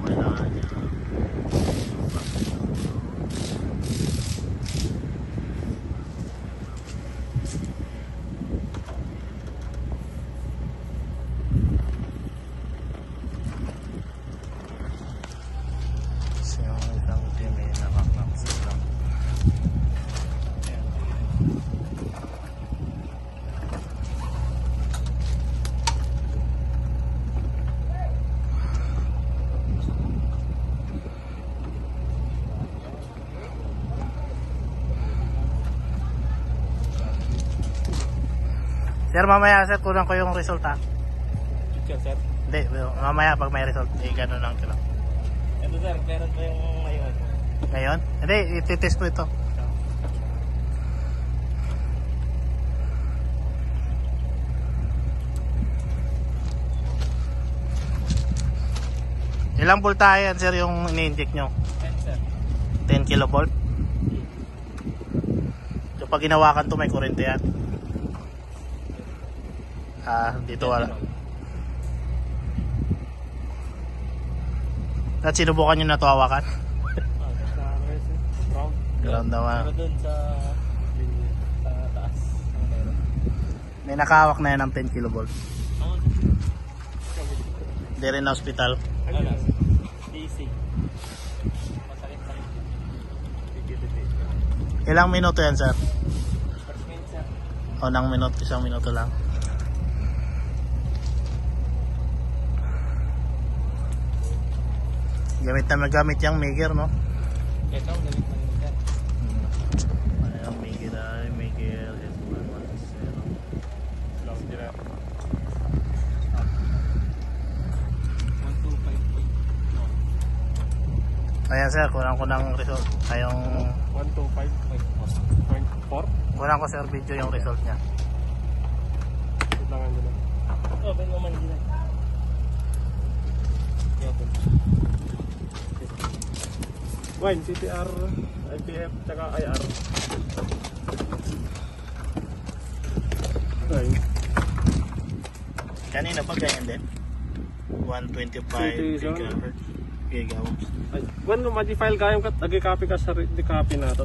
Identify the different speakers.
Speaker 1: kailangan niya yung isang team ay nakakapsa lang. Sir, mamaya sir, kunan ko yung result ha.
Speaker 2: Picture sir?
Speaker 1: Hindi, mamaya pag may result, gano'n lang ko lang.
Speaker 2: Ito sir, meron pa yung ngayon.
Speaker 1: Ngayon? Hindi, ititest ko ito. Ilang voltahe yan sir yung ini-inject nyo?
Speaker 2: 10 sir.
Speaker 1: 10 kilovolt? So pag ginawakan to may kurente yan? Dito wala. At sinubukan nyo na ito hawakan? Ground naman.
Speaker 2: Pero dun sa taas.
Speaker 1: May nakahawak na yan ng 10 kilovolt. Hindi rin na hospital.
Speaker 2: Ano? DC. Masakit lang.
Speaker 1: Ilang minuto yan sir?
Speaker 2: First minute sir.
Speaker 1: O ng minuto, isang minuto lang. Gamit na magamit yung Migger, no?
Speaker 2: Ito, galit na rin sir.
Speaker 1: Ang Migger ay Migger S110.
Speaker 2: Long tira. 125.4.
Speaker 1: Ayan sir, kunan ko ng result. Ayong
Speaker 2: 125.4.
Speaker 1: kunan ko sir video yung result niya.
Speaker 2: Tulangan nyo lang. Open naman nila. Open. Wine, CTR, IPF, tsaka IR. Okay.
Speaker 1: Kanina ba ganyan din? 125 gigahertz. Gigawatts.
Speaker 2: Ay, when mo ma-file kayong kat, agi copy ka sa di copy na to